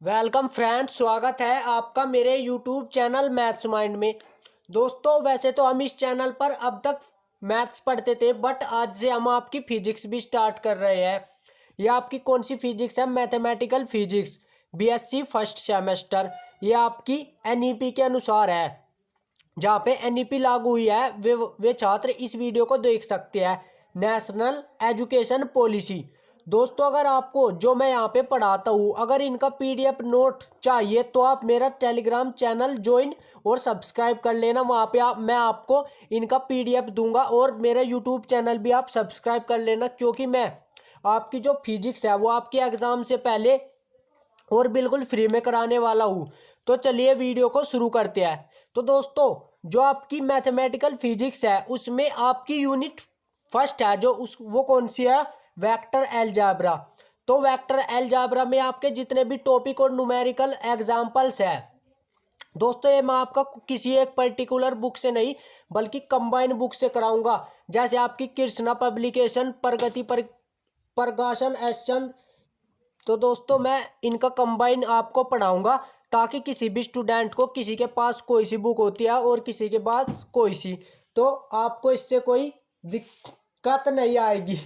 Welcome friends, स्वागत है आपका मेरे यूट्यूब चैनल मैथ्स माइंड में। दोस्तों, वैसे तो हम इस चैनल पर अब तक मैथ्स पढ़ते थे, बट आज से हम आपकी फिजिक्स भी स्टार्ट कर रहे हैं। ये आपकी कौन सी फिजिक्स है? Mathematical physics, BSc first semester. ये आपकी एनईपी के अनुसार है। जहाँ पे एनईपी लागू हुई है वे छात्र इस वीडियो को देख सकते हैं। National education policy. दोस्तों, अगर आपको जो मैं यहाँ पे पढ़ाता हूँ अगर इनका पीडीएफ नोट चाहिए तो आप मेरा टेलीग्राम चैनल ज्वाइन और सब्सक्राइब कर लेना। वहाँ पे मैं आपको इनका पीडीएफ दूंगा और मेरा यूट्यूब चैनल भी आप सब्सक्राइब कर लेना, क्योंकि मैं आपकी जो फिजिक्स है वो आपके एग्ज़ाम से पहले और बिल्कुल फ्री में कराने वाला हूँ। तो चलिए वीडियो को शुरू करते हैं। तो दोस्तों, जो आपकी मैथमेटिकल फिजिक्स है उसमें आपकी यूनिट फर्स्ट है जो वो कौन सी है? Vector algebra. तो वेक्टर अलजेब्रा में आपके जितने भी टॉपिक और न्यूमेरिकल एग्जांपल्स है दोस्तों, ये मैं आपका किसी एक पर्टिकुलर बुक से नहीं बल्कि कंबाइन बुक से कराऊंगा। जैसे आपकी कृष्णा पब्लिकेशन, प्रगति प्रकाशन, एस चंद। तो दोस्तों, मैं इनका कंबाइन आपको पढ़ाऊंगा ताकि किसी भी स्टूडेंट को, किसी के पास कोई सी बुक होती है और किसी के पास कोई सी, तो आपको इससे कोई दिक्कत नहीं आएगी।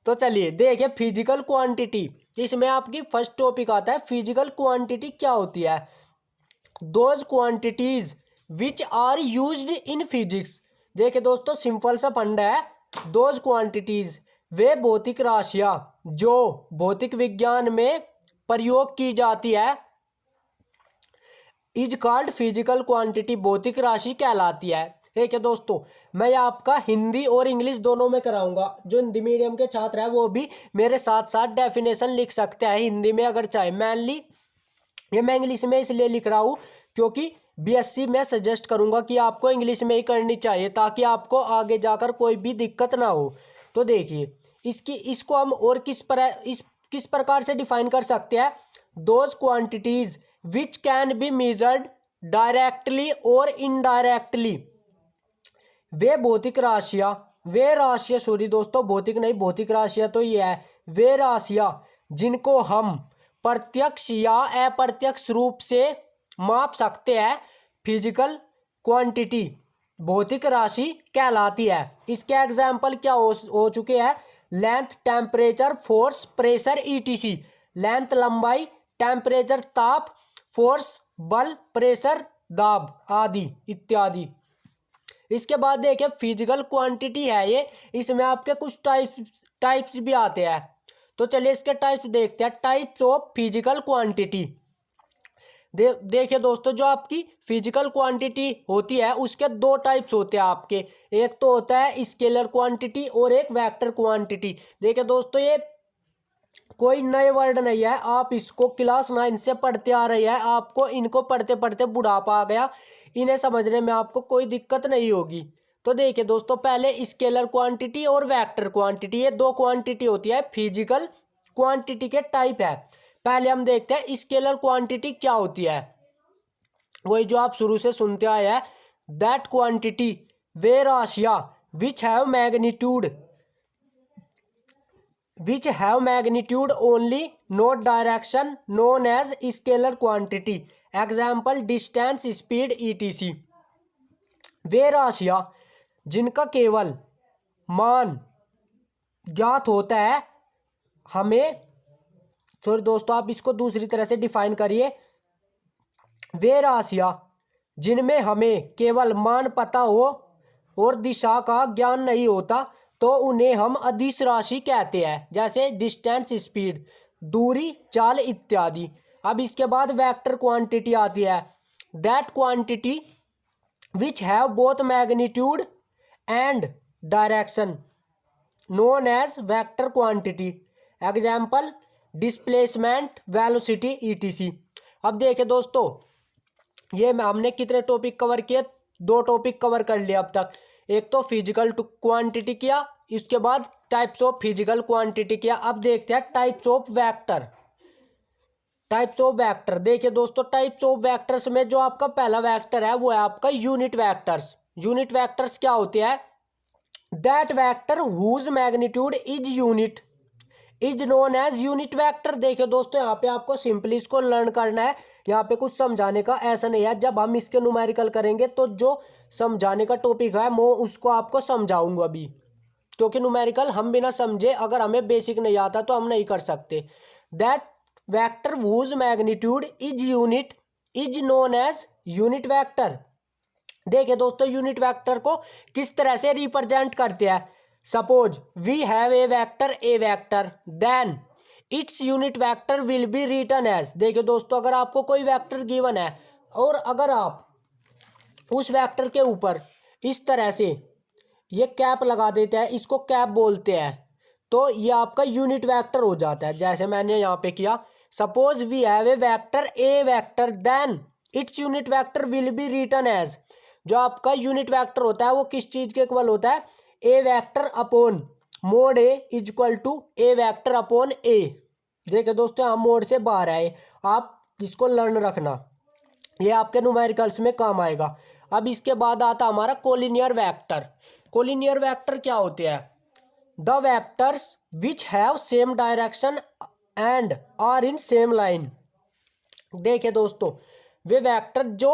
तो चलिए देखिए, फिजिकल क्वांटिटी। इसमें आपकी फर्स्ट टॉपिक आता है फिजिकल क्वांटिटी क्या होती है। Those quantities which are used in physics. देखिए दोस्तों, सिंपल सा फंडा है। दोज क्वांटिटीज, वे भौतिक राशियां जो भौतिक विज्ञान में प्रयोग की जाती है, इज कॉल्ड फिजिकल क्वांटिटी, भौतिक राशि कहलाती है। ठीक है दोस्तों, मैं आपका हिंदी और इंग्लिश दोनों में कराऊंगा। जो हिंदी मीडियम के छात्र हैं वो भी मेरे साथ साथ डेफिनेशन लिख सकते हैं हिंदी में अगर चाहे। मैनली ये मैं इंग्लिश में इसलिए लिख रहा हूँ क्योंकि बीएससी में सजेस्ट करूंगा कि आपको इंग्लिश में ही करनी चाहिए ताकि आपको आगे जाकर कोई भी दिक्कत ना हो। तो देखिए, इसको हम और किस प्रकार से डिफाइन कर सकते हैं। Those quantities which can be measured directly और इनडायरेक्टली। वे राशियां सॉरी दोस्तों, भौतिक नहीं, भौतिक राशियां तो ये है। वे राशियां जिनको हम प्रत्यक्ष या अप्रत्यक्ष रूप से माप सकते हैं, फिजिकल क्वांटिटी, भौतिक राशि कहलाती है। इसके एग्जाम्पल क्या हो चुके हैं? Length, temperature, force, pressure, etc. Length लंबाई, टेम्परेचर ताप, फोर्स बल, प्रेशर दाब आदि इत्यादि। इसके बाद देखिए, फिजिकल क्वांटिटी है ये, इसमें आपके कुछ टाइप्स भी आते हैं। तो चलिए इसके टाइप्स देखते हैं। Types of physical quantity. देखिए दोस्तों, जो आपकी फिजिकल क्वांटिटी होती है उसके दो टाइप्स होते हैं आपके। एक तो होता है स्केलर क्वांटिटी और एक वेक्टर क्वांटिटी। देखिए दोस्तों, ये कोई नए वर्ड नहीं है, आप इसको क्लास 9 से पढ़ते आ रहे हैं। आपको इनको पढ़ते पढ़ते बुढ़ापा आ गया, इन्हें समझने में आपको कोई दिक्कत नहीं होगी। तो देखिए दोस्तों, पहले स्केलर क्वांटिटी और वेक्टर क्वांटिटी, ये दो क्वांटिटी होती है, फिजिकल क्वांटिटी के टाइप है। पहले हम देखते हैं स्केलर क्वांटिटी क्या होती है। वही जो आप शुरू से सुनते आए हैं, दैट क्वांटिटी वे राशियां which have magnitude only, not direction, known as scalar quantity. Example, distance, speed, etc. वे राशियां जिनका केवल मान ज्ञात होता है हमें, सॉरी दोस्तों, आप इसको दूसरी तरह से डिफाइन करिए। वे राशियां जिनमें हमें केवल मान पता हो और दिशा का ज्ञान नहीं होता तो उन्हें हम अदिश राशि कहते हैं, जैसे डिस्टेंस, स्पीड, दूरी, चाल इत्यादि। अब इसके बाद वेक्टर क्वांटिटी आती है। That quantity which have both magnitude and direction, known as vector quantity. Example, displacement, velocity, etc. अब देखिए दोस्तों, ये हमने कितने टॉपिक कवर किए? दो टॉपिक कवर कर लिया अब तक। एक तो फिजिकल क्वांटिटी किया, इसके बाद टाइप्स ऑफ फिजिकल क्वांटिटी किया। अब देखते हैं टाइप्स ऑफ वेक्टर। देखिए दोस्तों, टाइप्स ऑफ वेक्टर्स में जो आपका पहला वेक्टर है वो है आपका यूनिट वेक्टर्स। यूनिट वेक्टर्स क्या होते हैं? That vector whose magnitude is unit is known as unit vector. देखिए दोस्तों यहाँ पे आपको सिंपली इसको लर्न करना है, यहाँ पे कुछ समझाने का ऐसा नहीं है। जब हम इसके न्यूमेरिकल करेंगे तो जो समझाने का टॉपिक है मैं उसको आपको समझाऊंगा अभी, क्योंकि न्यूमेरिकल हम बिना समझे अगर हमें बेसिक नहीं आता तो हम नहीं कर सकते। That vector whose magnitude is unit is known as unit vector. देखिए दोस्तों यूनिट वेक्टर को किस तरह से रिप्रेजेंट करते हैं। Suppose we have a vector then its unit vector will be written as. देखिए दोस्तों अगर आपको कोई वेक्टर गिवन है और अगर आप उस वेक्टर के ऊपर इस तरह से ये कैप लगा देते हैं, इसको कैप बोलते हैं, तो ये आपका यूनिट वेक्टर हो जाता है। जैसे मैंने यहाँ पे किया, suppose we have a vector then its unit vector will be written as. जो आपका यूनिट वेक्टर होता है वो किस चीज के इक्वल होता है, A vector upon mod A is equal to A vector upon A. देखिए दोस्तों यहाँ मोड से बाहर आए, आप इसको लर्न रखना, ये आपके न्यूमेरिकल्स में काम आएगा। अब इसके बाद आता हमारा कोलिनियर वेक्टर। कोलिनियर वेक्टर क्या होते हैं, the vectors which have same direction and are in same line. देखिए दोस्तों वे वेक्टर जो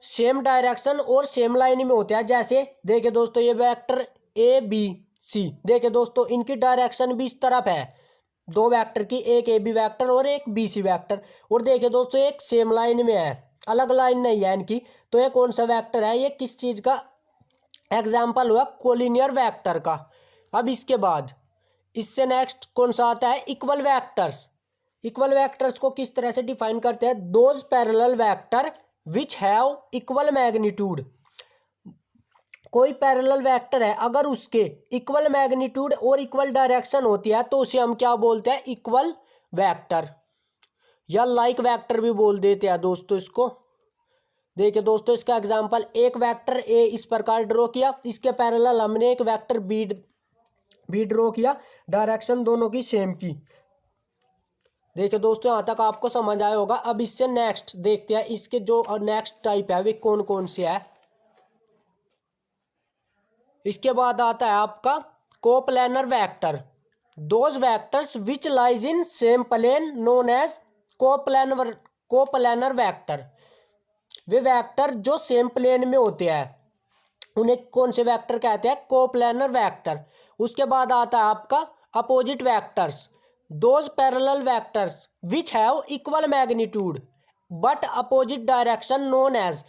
सेम डायरेक्शन और सेम लाइन में होते हैं। जैसे देखिए दोस्तों ये वेक्टर ए बी सी, देखिए दोस्तों इनकी डायरेक्शन भी इस तरफ है, दो वेक्टर की, एक ए बी वेक्टर और एक बी सी वेक्टर, और देखिए दोस्तों एक सेम लाइन में है, अलग लाइन नहीं है इनकी। तो ये कौन सा वेक्टर है, ये किस चीज का एग्जाम्पल हुआ, कोलिनियर वेक्टर का। अब इसके बाद इससे नेक्स्ट कौन सा आता है, इक्वल वेक्टर्स। इक्वल वेक्टर्स को किस तरह से डिफाइन करते हैं, those parallel vector which have equal magnitude. कोई पैरेलल वेक्टर है अगर उसके इक्वल मैग्नीट्यूड और इक्वल डायरेक्शन होती है तो उसे हम क्या बोलते हैं, इक्वल वेक्टर, या लाइक वेक्टर भी बोल देते हैं दोस्तों इसको। देखिए दोस्तों इसका एग्जांपल, एक वेक्टर ए इस प्रकार ड्रॉ किया, इसके पैरेलल हमने एक वेक्टर बी ड्रॉ किया, डायरेक्शन दोनों की सेम की। देखिए दोस्तों यहाँ तक आपको समझ आया होगा। अब इससे नेक्स्ट देखते हैं, इसके जो नेक्स्ट टाइप है वे कौन कौन से है। इसके बाद आता है आपका coplanar vector, those vectors which lies in same plane known as coplanar vector. वे वेक्टर जो सेम प्लेन में होते हैं उन्हें कौन से वेक्टर कहते हैं, कोप्लेनर वेक्टर। उसके बाद आता है आपका opposite vectors, those parallel vectors which have equal magnitude but opposite direction known as.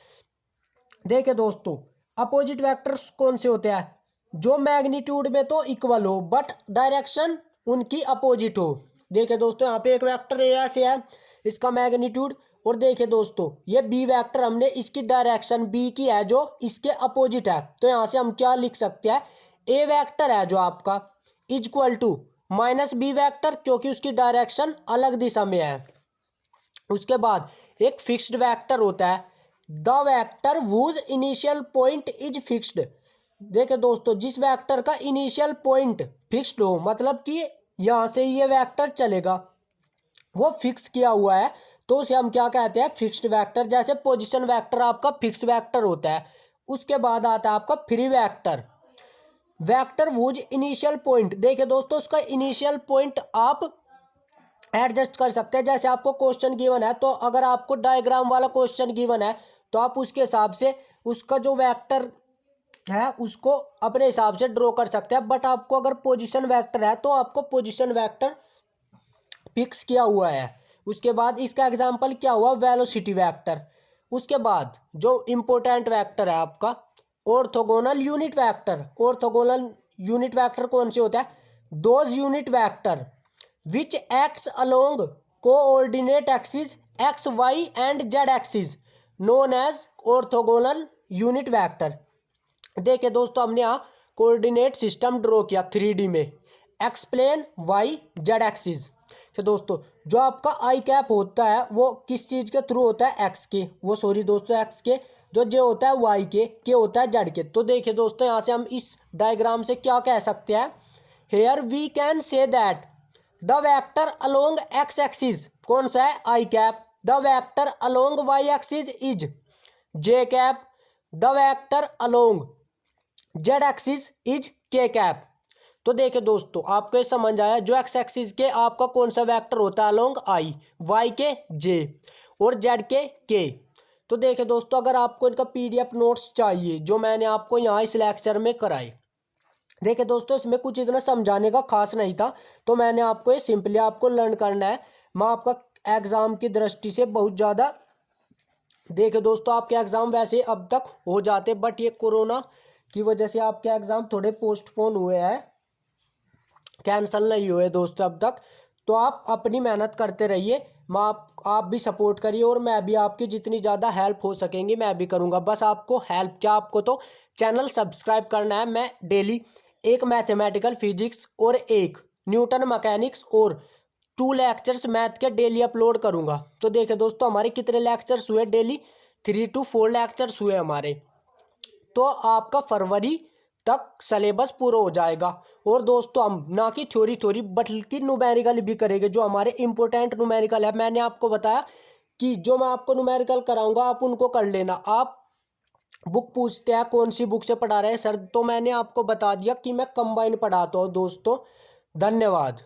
देखिए दोस्तों अपोजिट वेक्टर्स कौन से होते हैं, जो मैग्नीट्यूड में तो इक्वल हो बट डायरेक्शन उनकी अपोजिट हो। देखिए दोस्तों यहाँ पे एक वेक्टर ए से है, इसका मैग्नीट्यूड, और देखिए दोस्तों ये बी वेक्टर हमने इसकी डायरेक्शन बी की है जो इसके अपोजिट है, तो यहाँ से हम क्या लिख सकते हैं, ए वेक्टर है जो आपका is equal to minus b vector, क्योंकि उसकी डायरेक्शन अलग दिशा में है। उसके बाद एक फिक्स्ड वेक्टर होता है, the vector whose initial point is fixed. देखिए दोस्तों जिस वेक्टर का इनिशियल पॉइंट फिक्स्ड हो, मतलब कि यहाँ से ये वेक्टर चलेगा वो फिक्स किया हुआ है, तो उसे हम क्या कहते हैं, फिक्स्ड वेक्टर। जैसे पोजीशन वेक्टर आपका फिक्स वेक्टर होता है। उसके बाद आता है आपका free vector, vector whose initial point. देखिए दोस्तों उसका इनिशियल पॉइंट आप एडजस्ट कर सकते हैं। जैसे आपको क्वेश्चन गिवन है, तो अगर आपको डायग्राम वाला क्वेश्चन गिवन है तो आप उसके हिसाब से उसका जो वेक्टर है उसको अपने हिसाब से ड्रॉ कर सकते हैं। बट आपको अगर पोजीशन वेक्टर है तो आपको पोजीशन वेक्टर फिक्स किया हुआ है। उसके बाद इसका एग्जांपल क्या हुआ, वेलोसिटी वेक्टर। उसके बाद जो इम्पोर्टेंट वेक्टर है आपका orthogonal unit vector. Orthogonal unit vector कौन से होता है, those unit vector which acts along coordinate axis x y and z axis known as orthogonal unit vector. देखिए दोस्तों हमने यहाँ कोऑर्डिनेट सिस्टम ड्रॉ किया 3D में, एक्सप्लेन वाई जेड एक्सिस। तो दोस्तों जो आपका आई कैप होता है वो किस चीज़ के थ्रू होता है, एक्स के, वो सॉरी दोस्तों एक्स के, जो जे होता है वाई के होता है जेड के। तो देखिए दोस्तों यहाँ से हम इस डायग्राम से क्या कह सकते हैं, here we can say that the vector along X axis कौन सा है, I cap, the vector along Y axis is J cap, the vector along Z axis is K cap. तो देखिए दोस्तों, आपको ये समझ आया जो एक्स एक्सिस के आपका कौन सा वेक्टर होता है अलोंग आई, वाई के जे और जेड के। तो देखिए दोस्तों, अगर आपको इनका पीडीएफ नोट्स चाहिए जो मैंने आपको यहाँ इस लेक्चर में कराए, देखिए दोस्तों इसमें कुछ इतना समझाने का खास नहीं था, तो मैंने आपको ये सिंपली आपको लर्न करना है। मैं आपका एग्ज़ाम की दृष्टि से बहुत ज़्यादा, देखिए दोस्तों आपके एग्ज़ाम वैसे अब तक हो जाते, बट ये कोरोना की वजह से आपके एग्ज़ाम थोड़े पोस्टपोन हुए हैं, कैंसिल नहीं हुए दोस्तों अब तक। तो आप अपनी मेहनत करते रहिए, मैं आप भी सपोर्ट करिए और मैं भी आपकी जितनी ज़्यादा हेल्प हो सकेंगी मैं भी करूँगा। बस आपको हेल्प क्या, आपको तो चैनल सब्सक्राइब करना है। मैं डेली एक मैथमेटिकल फिजिक्स और एक न्यूटन मैकेनिक्स और 2 लेक्चर्स मैथ के डेली अपलोड करूँगा। तो देखिए दोस्तों हमारे कितने लेक्चर्स हुए डेली, 3 to 4 लेक्चर्स हुए हमारे। तो आपका फरवरी तक सिलेबस पूरा हो जाएगा। और दोस्तों हम ना कि थ्योरी थ्योरी बल्कि न्यूमेरिकल भी करेंगे, जो हमारे इंपॉर्टेंट न्यूमेरिकल है। मैंने आपको बताया कि जो मैं आपको न्यूमेरिकल कराऊंगा आप उनको कर लेना। आप बुक पूछते हैं कौन सी बुक से पढ़ा रहे हैं सर, तो मैंने आपको बता दिया कि मैं कंबाइन पढ़ाता हूँ दोस्तों। धन्यवाद।